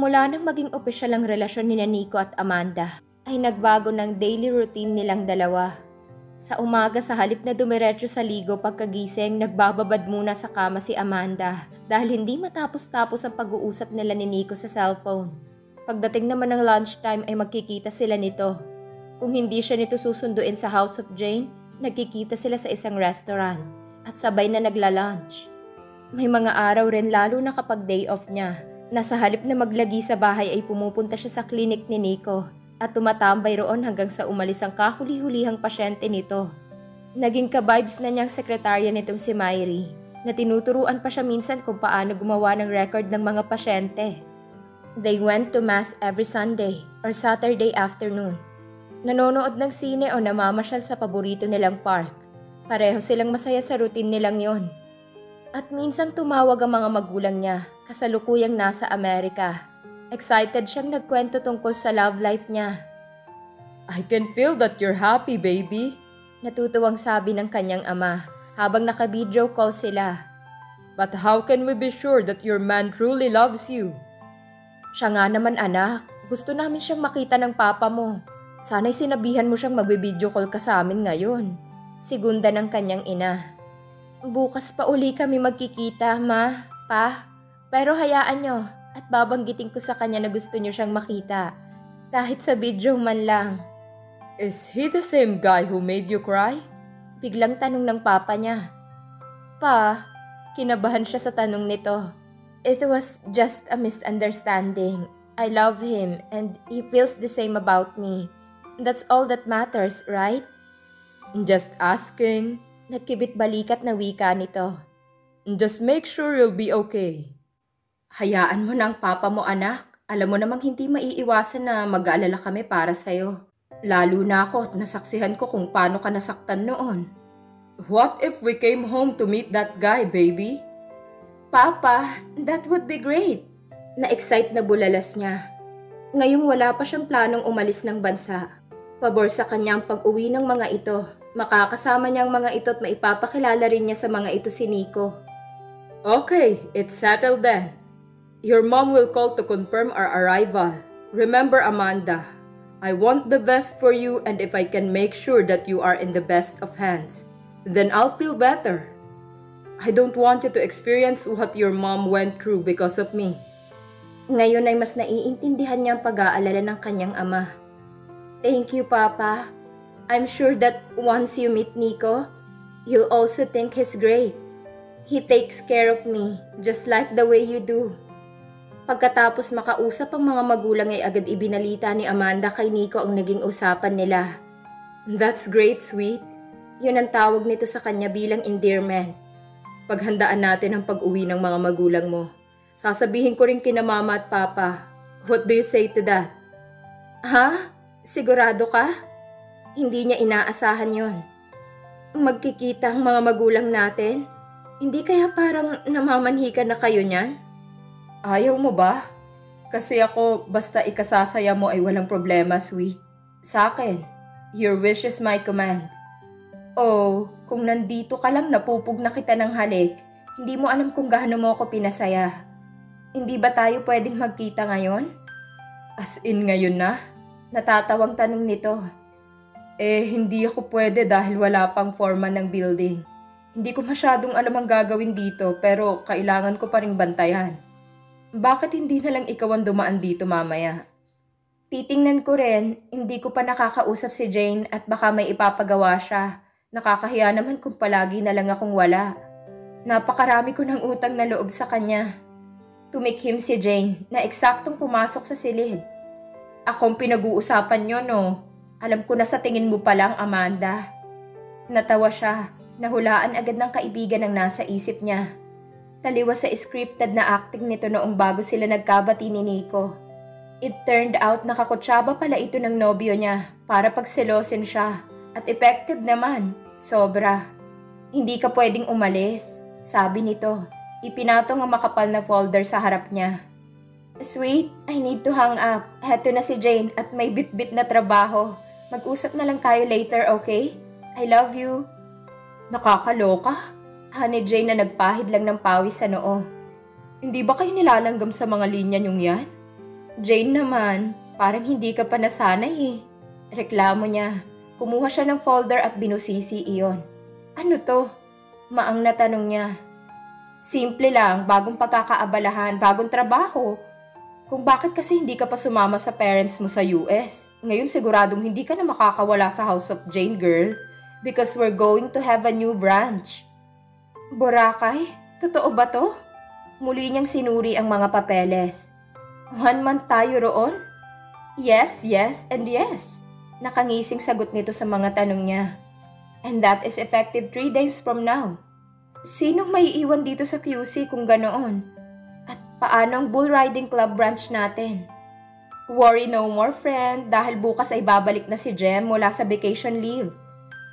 Mula nang maging opisyal ang relasyon ni Nico at Amanda, ay nagbago ng daily routine nilang dalawa. Sa umaga sa halip na dumiretso sa ligo pagkagising, nagbababad muna sa kama si Amanda dahil hindi matapos-tapos ang pag-uusap nila ni Nico sa cellphone. Pagdating naman ng lunchtime ay magkikita sila nito. Kung hindi siya nito susunduin sa House of Jane, nagkikita sila sa isang restaurant at sabay na nagla-lunch. May mga araw rin lalo na kapag day off niya, na sa halip na maglagi sa bahay ay pumupunta siya sa klinik ni Nico at tumatambay roon hanggang sa umalis ang kahuli-hulihang pasyente nito. Naging ka-vibes na niyang sekretarya nitong si Myrie, na tinuturuan pa siya minsan kung paano gumawa ng record ng mga pasyente. They went to mass every Sunday or Saturday afternoon. Nanonood ng sine o namamasyal sa paborito nilang park. Pareho silang masaya sa routine nilang yon. At minsang tumawag ang mga magulang niya, kasalukuyang nasa Amerika. Excited siyang nagkwento tungkol sa love life niya. I can feel that you're happy, baby. Natutuwang sabi ng kanyang ama habang naka-video call sila. But how can we be sure that your man truly loves you? Siya nga naman anak, gusto namin siyang makita ng papa mo. Sana'y sinabihan mo siyang magbe-video call ka sa amin ngayon. Sigunda ng kanyang ina. Bukas pa uli kami magkikita, ma, pa. Pero hayaan nyo at babanggitin ko sa kanya na gusto nyo siyang makita. Kahit sa video man lang. Is he the same guy who made you cry? Biglang tanong ng papa niya. Pa, kinabahan siya sa tanong nito. It was just a misunderstanding. I love him and he feels the same about me. That's all that matters, right? Just asking. Nagkibit balikat na wika nito. Just make sure you'll be okay. Hayaan mo na ang papa mo anak. Alam mo namang hindi maiiwasan na mag-aalala kami para sa'yo. Lalo na ako at nasaksihan ko kung paano ka nasaktan noon. What if we came home to meet that guy, baby? Papa, that would be great. Na-excite na bulalas niya. Ngayong wala pa siyang planong umalis ng bansa. Pabor sa kanyang pag-uwi ng mga ito. Makakasama niya ang mga ito at maipapakilala rin niya sa mga ito si Nico. Okay, it's settled then. Your mom will call to confirm our arrival. Remember, Amanda, I want the best for you, and if I can make sure that you are in the best of hands, then I'll feel better. I don't want you to experience what your mom went through because of me. Ngayon ay mas naiintindihan niya ang pag-aalala ng kanyang ama. Thank you, Papa. I'm sure that once you meet Nico, you'll also think he's great. He takes care of me, just like the way you do. Pagkatapos makausap ang mga magulang ay agad ibinalita ni Amanda kay Nico ang naging usapan nila. That's great, sweet. Yun ang tawag nito sa kanya bilang endearment. Paghandaan natin ang pag-uwi ng mga magulang mo. Sasabihin ko rin kina mama at papa. What do you say to that? Ha? Sigurado ka? Hindi niya inaasahan yon. Magkikita ang mga magulang natin? Hindi kaya parang namamanhikan na kayo niyan? Ayaw mo ba? Kasi ako, basta ikasasaya mo ay walang problema, sweet. Sa akin, your wish is my command. Oh, kung nandito ka lang napupug na kita ng halik, hindi mo alam kung gaano mo ako pinasaya. Hindi ba tayo pwedeng magkita ngayon? As in ngayon na? Natatawang tanong nito. Hindi ako pwede dahil wala pang foreman ng building. Hindi ko masyadong alam ang gagawin dito pero kailangan ko pa ring bantayan. Bakit hindi na lang ikaw ang dumaan dito mamaya? Titingnan ko rin, hindi ko pa nakakausap si Jane at baka may ipapagawa siya. Nakakahiya naman kung palagi na lang akong wala. Napakarami ko ng utang na loob sa kanya. Tumikhim si Jane na eksaktong pumasok sa silid. Akong pinag-uusapan nyo, no? Alam ko na sa tingin mo pa lang, Amanda. Natawa siya. Nahulaan agad ng kaibigan ang nasa isip niya. Taliwas sa scripted na acting nito noong bago sila nagkabati ni Nico. It turned out nakakutsaba pala ito ng nobyo niya para pagselosin siya. At effective naman. Sobra. Hindi ka pwedeng umalis, sabi nito. Ipinatong ang makapal na folder sa harap niya. Sweet, I need to hang up. Heto na si Jane at may bit-bit na trabaho. Mag-usap na lang tayo later, okay? I love you. Nakakaloka. Ni Jane na nagpahid lang ng pawis sa noo. Hindi ba kayo nilalanggam sa mga linya niyong yan? Jane naman, parang hindi ka pa nasanay eh. Reklamo niya. Kumuha siya ng folder at binusisi iyon. Ano to? Maang na tanong niya. Simple lang, bagong pagkakaabalahan, bagong trabaho. Kung bakit kasi hindi ka pa sumama sa parents mo sa US. Ngayon siguradong hindi ka na makakawala sa House of Jane, girl. Because we're going to have a new branch. Boracay? Totoo ba to? Muli niyang sinuri ang mga papeles. 1 month tayo roon? Yes, yes, and yes. Nakangising sagot nito sa mga tanong niya. And that is effective 3 days from now. Sinong may iwan dito sa QC kung ganoon? At paano ang bull riding club branch natin? Worry no more, friend, dahil bukas ay babalik na si Jem mula sa vacation leave.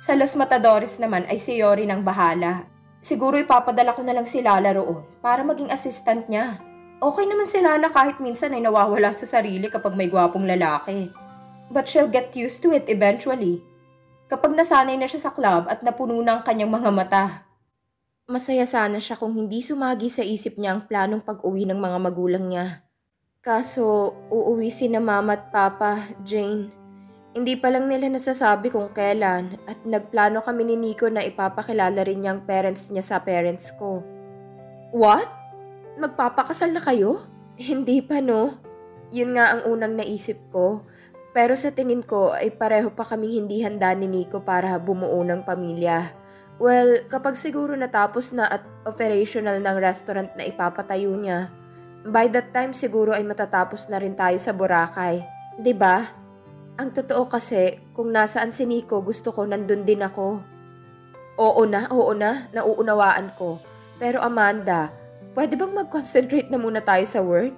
Sa Los Matadores naman ay si Yori nang bahala. Siguro ipapadala ko na lang si Lala roon para maging assistant niya. Okay naman si Lala kahit minsan ay nawawala sa sarili kapag may gwapong lalaki. But she'll get used to it eventually. Kapag nasanay na siya sa club at napuno na ang kanyang mga mata. Masaya sana siya kung hindi sumagi sa isip niya ang planong pag-uwi ng mga magulang niya. Kaso, uuwi sina Mama at Papa, Jane. Hindi pa lang nila nasasabi kung kailan at nagplano kami ni Nico na ipapakilala rin niyang parents niya sa parents ko. What? Magpapakasal na kayo? Hindi pa no. Yun nga ang unang naisip ko. Pero sa tingin ko ay pareho pa kaming hindi handa ni Nico para bumuo ng pamilya. Well, kapag siguro natapos na at operational ng restaurant na ipapatayo niya, by that time siguro ay matatapos na rin tayo sa Boracay. 'Di ba? Ang totoo kasi, kung nasaan si Nico, gusto ko nandun din ako. Oo na, nauunawaan ko. Pero Amanda, pwede bang mag-concentrate na muna tayo sa work?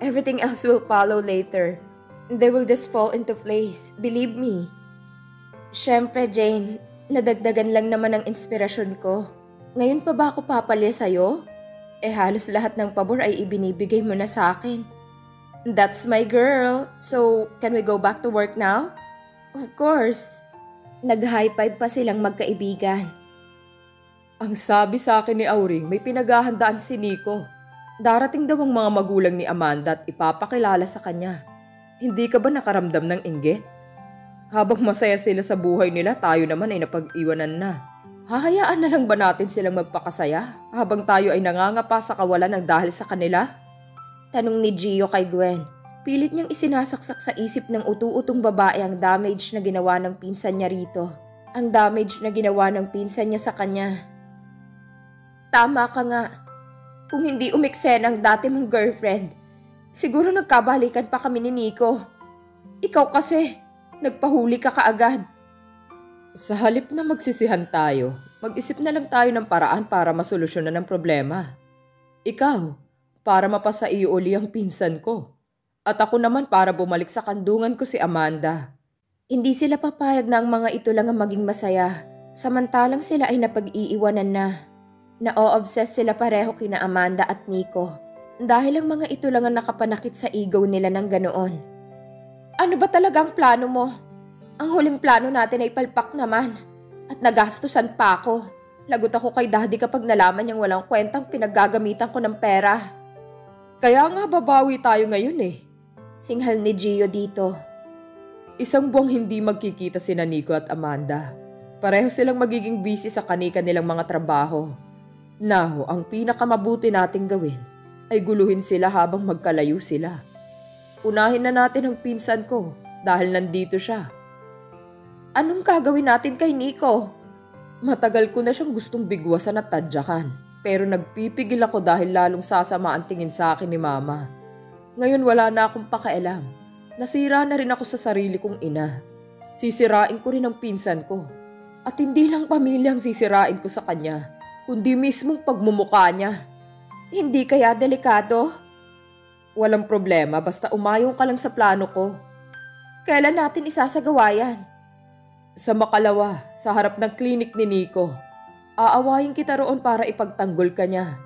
Everything else will follow later. They will just fall into place, believe me. Siyempre, Jane, nadagdagan lang naman ang inspirasyon ko. Ngayon pa ba ako papalya sa'yo? Halos lahat ng pabor ay ibinibigay mo na sa akin. That's my girl. So, can we go back to work now? Of course. Nag-high five pa silang magkaibigan. Ang sabi sa akin ni Auring, may pinaghahandaan si Nico. Darating daw ang mga magulang ni Amanda at ipapakilala sa kanya. Hindi ka ba nakaramdam ng inggit? Habang masaya sila sa buhay nila, tayo naman ay napag-iwanan na. Hahayaan na lang ba natin silang magpakasaya habang tayo ay nangangapa sa kawalan ng dahil sa kanila? Tanong ni Gio kay Gwen. Pilit niyang isinasaksak sa isip ng utu-utong babae ang damage na ginawa ng pinsan niya rito. Ang damage na ginawa ng pinsan niya sa kanya. Tama ka nga. Kung hindi umiksen ang dati mong girlfriend, siguro nagkabalikan pa kami ni Nico. Ikaw kasi, nagpahuli ka kaagad. Sa halip na magsisihan tayo, mag-isip na lang tayo ng paraan para masolusyonan ang problema. Ikaw, para mapasa iyo uli ang pinsan ko. At ako naman para bumalik sa kandungan ko si Amanda. Hindi sila papayag na ang mga ito lang ang maging masaya, samantalang sila ay napag-iiwanan na. Na-o-obsess sila pareho kina Amanda at Nico dahil ang mga ito lang ang nakapanakit sa ego nila ng ganoon. Ano ba talaga ang plano mo? Ang huling plano natin ay palpak naman at nagastusan pa ako. Lagot ako kay Daddy kapag nalaman niyang walang kwentang pinaggagamitan ko ng pera. Kaya nga babawi tayo ngayon eh. Singhal ni Gio dito. Isang buwang hindi magkikita sina Nico at Amanda. Pareho silang magiging busy sa kani-kanilang mga trabaho. Now, ang pinakamabuti nating gawin ay guluhin sila habang magkalayo sila. Unahin na natin ang pinsan ko dahil nandito siya. Anong gagawin natin kay Nico? Matagal ko na siyang gustong bigwasan at tadyakan. Pero nagpipigil ako dahil lalong sasama ang tingin sa akin ni Mama. Ngayon wala na akong pakialam. Nasira na rin ako sa sarili kong ina. Sisirain ko rin ang pinsan ko. At hindi lang pamilyang sisirain ko sa kanya, kundi mismong pagmumukha niya. Hindi kaya delikado? Walang problema basta umayong ka lang sa plano ko. Kailan natin isasagawa yan? Sa Makalawa, sa harap ng klinik ni Nico. Aawayin kita roon para ipagtanggol ka niya.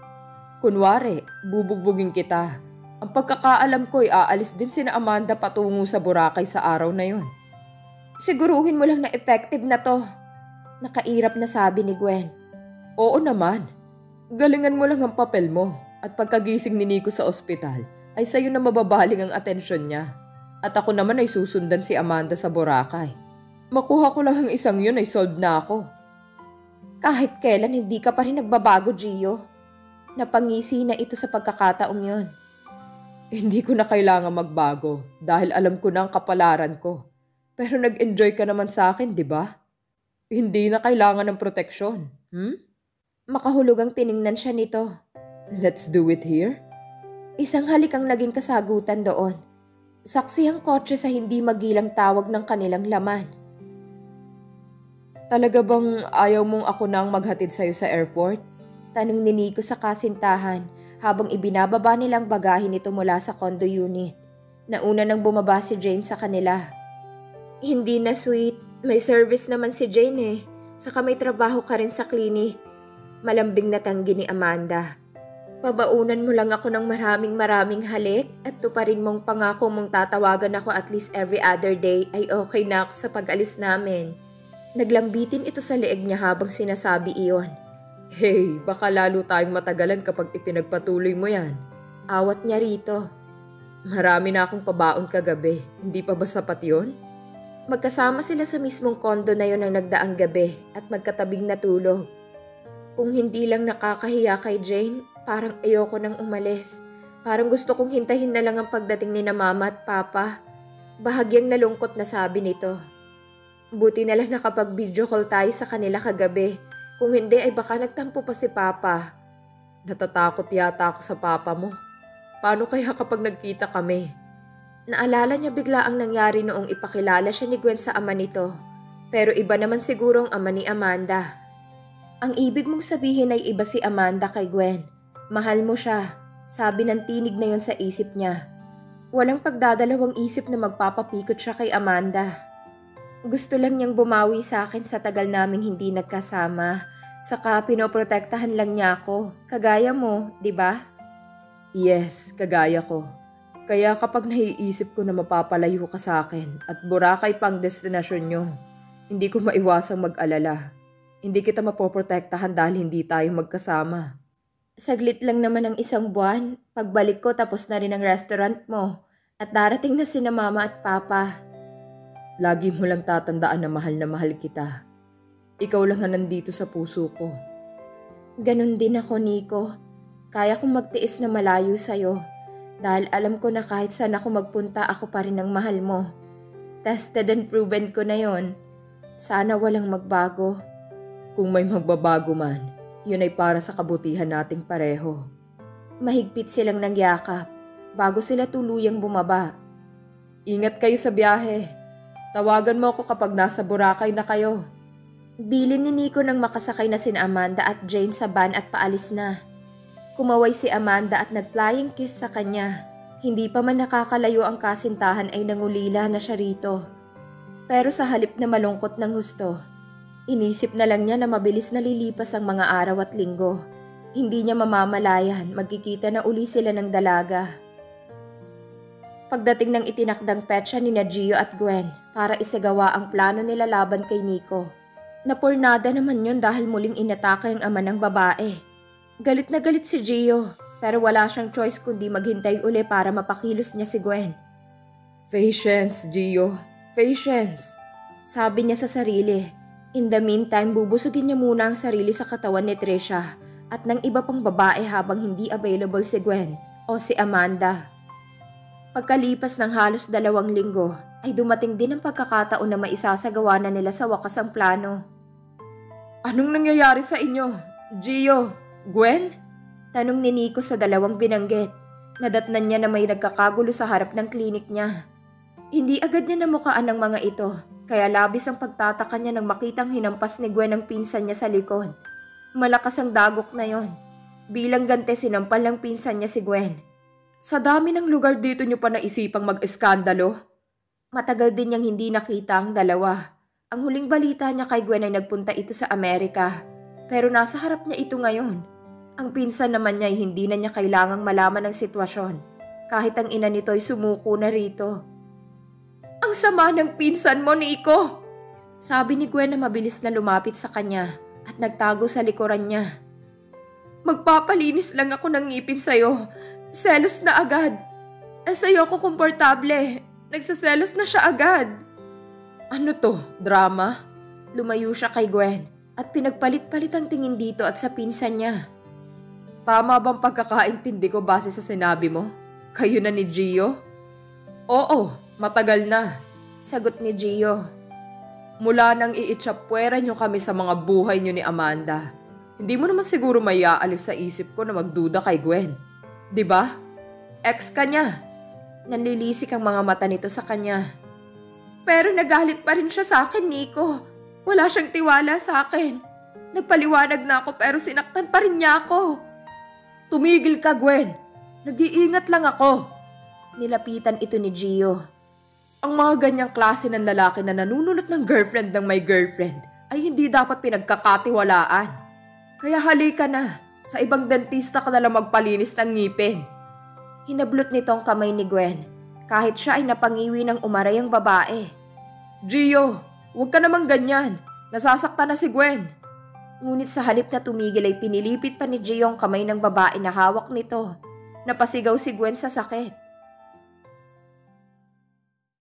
Kunwari, bubugbugin kita. Ang pagkakaalam ko ay aalis din sina Amanda patungo sa Boracay sa araw na yon. Siguruhin mo lang na effective na to. Nakairap na sabi ni Gwen. Oo naman. Galingan mo lang ang papel mo at pagkagising ni Nico sa ospital, ay sa'yo na mababaling ang atensyon niya. At ako naman ay susundan si Amanda sa Boracay. Makuha ko lang ang isang yun ay sold na ako. Kahit kailan hindi ka pa rin nagbabago, Gio. Napangisi na ito sa pagkakataong yon. Hindi ko na kailangan magbago dahil alam ko na ang kapalaran ko. Pero nag-enjoy ka naman sa akin, di ba? Hindi na kailangan ng proteksyon. Makahulugang tiningnan siya nito. Let's do it here? Isang halik ang naging kasagutan doon. Saksi ang kotse sa hindi magilang tawag ng kanilang laman. Talaga bang ayaw mong ako nang maghatid sa'yo sa airport? Tanong ni Nico sa kasintahan habang ibinababa nilang bagahe nito mula sa condo unit. Nauna nang bumaba si Jane sa kanila. Hindi na, sweet. May service naman si Jane eh. Saka may trabaho ka rin sa klinik. Malambing na tanggi ni Amanda. Pabaunan mo lang ako ng maraming halik at tuparin mong pangako mong tatawagan ako at least every other day ay okay na ako sa pag-alis namin. Naglambitin ito sa leeg niya habang sinasabi iyon. Hey, baka lalo tayong matagalan kapag ipinagpatuloy mo yan. Awat niya rito. Marami na akong pabaon kagabi. Hindi pa ba sapat yun? Magkasama sila sa mismong kondo na yon ang nagdaang gabi at magkatabing natulog. Kung hindi lang nakakahiya kay Jane, parang ayoko nang umalis. Parang gusto kong hintayin na lang ang pagdating ni na Mama at Papa. Bahagyang nalungkot na sabi nito. Buti na lang nakapag-video call tayo sa kanila kagabi. Kung hindi ay baka nagtampo pa si Papa. Natatakot yata ako sa Papa mo. Paano kaya kapag nagkita kami? Naalala niya bigla ang nangyari noong ipakilala siya ni Gwen sa ama nito. Pero iba naman siguro ang ama ni Amanda. Ang ibig mong sabihin ay iba si Amanda kay Gwen. Mahal mo siya, sabi ng tinig na yon sa isip niya. Walang pagdadalawang isip na magpapapikot siya kay Amanda. Gusto lang niyang bumawi sa akin sa tagal naming hindi nagkasama. Saka pinoprotektahan lang niya ako, kagaya mo, di ba? Yes, kagaya ko. Kaya kapag naiisip ko na mapapalayo ka sa akin at Boracay pang destinasyon nyo, hindi ko maiwasang mag-alala. Hindi kita mapoprotektahan dahil hindi tayo magkasama. Saglit lang naman ang isang buwan. Pagbalik ko tapos na rin ang restaurant mo. At darating na sina Mama at Papa. Lagi mo lang tatandaan na mahal kita. Ikaw lang ang nandito sa puso ko. Ganon din ako, Nico. Kaya kong magtiis na malayo sa'yo. Dahil alam ko na kahit saan ako magpunta, ako pa rin ang mahal mo. Tested and proven ko na yon. Sana walang magbago. Kung may magbabago man, yun ay para sa kabutihan nating pareho. Mahigpit silang nagyakap bago sila tuluyang bumaba. Ingat kayo sa biyahe. Tawagan mo ako kapag nasa Boracay na kayo. Bilin ni Nico nang makasakay na sina Amanda at Jane sa van at paalis na. Kumaway si Amanda at nag-flying kiss sa kanya. Hindi pa man nakakalayo ang kasintahan ay nangulila na siya rito. Pero sa halip na malungkot ng husto, inisip na lang niya na mabilis na lilipas ang mga araw at linggo. Hindi niya mamamalayan, magkikita na uli sila ng dalaga. Pagdating ng itinakdang petsa ni Gio at Gwen para isagawa ang plano nila laban kay Nico. Napurnada naman yun dahil muling inatake ang ama ng babae. Galit na galit si Gio pero wala siyang choice kundi maghintay uli para mapakilos niya si Gwen. Patience, Gio. Patience. Sabi niya sa sarili. In the meantime, bubusugin niya muna ang sarili sa katawan ni Trisha at ng iba pang babae habang hindi available si Gwen o si Amanda. Pagkalipas ng halos 2 linggo, ay dumating din ang pagkakataon na maisasagawa na nila sa wakas ang plano. Anong nangyayari sa inyo? Gio? Gwen? Tanong ni Nico sa 2 binanggit. Nadatnan niya na may nagkakagulo sa harap ng klinik niya. Hindi agad niya namukaan ng mga ito, kaya labis ang pagtataka niya nang makitang hinampas ni Gwen ang pinsan niya sa likod. Malakas ang dagok na yon. Bilang gante sinampal ng pinsan niya si Gwen. Sa dami ng lugar dito niyo pa naisipang mag-eskandalo? Matagal din niyang hindi nakita ang dalawa. Ang huling balita niya kay Gwen ay nagpunta ito sa Amerika. Pero nasa harap niya ito ngayon. Ang pinsan naman niya ay hindi na niya kailangang malaman ang sitwasyon. Kahit ang ina nito ay sumuko na rito. Ang sama ng pinsan mo, Nico! Sabi ni Gwen na mabilis na lumapit sa kanya at nagtago sa likuran niya. Magpapalinis lang ako ng ngipin sa'yo. Selos na agad. sa'yo ako komportable. Nagsaselos na siya agad. Ano to? Drama? Lumayo siya kay Gwen at pinagpalit-palit ang tingin dito at sa pinsan niya. Tama bang pagkakaintindi ko base sa sinabi mo? Kayo na ni Gio? Oo, matagal na. Sagot ni Gio. Mula nang iitsapwera niyo kami sa mga buhay niyo ni Amanda, hindi mo naman siguro may aalis sa isip ko na magduda kay Gwen. Diba? Ex ka niya. Nanlilisik ang mga mata nito sa kanya. Pero nagalit pa rin siya sa akin, Nico. Wala siyang tiwala sa akin. Nagpaliwanag na ako pero sinaktan pa rin niya ako. Tumigil ka, Gwen. Nag-iingat lang ako. Nilapitan ito ni Gio. Ang mga ganyang klase ng lalaki na nanunulot ng girlfriend ng may girlfriend ay hindi dapat pinagkakatiwalaan. Kaya halika na. Sa ibang dentista ka na lang magpalinis ng ngipin. Hinablot nito ang kamay ni Gwen kahit siya ay napangiwi ng umaray ang babae. Gio, huwag ka namang ganyan. Nasasaktan na si Gwen. Ngunit sa halip na tumigil ay pinilipit pa ni Gio ang kamay ng babae na hawak nito. Napasigaw si Gwen sa sakit.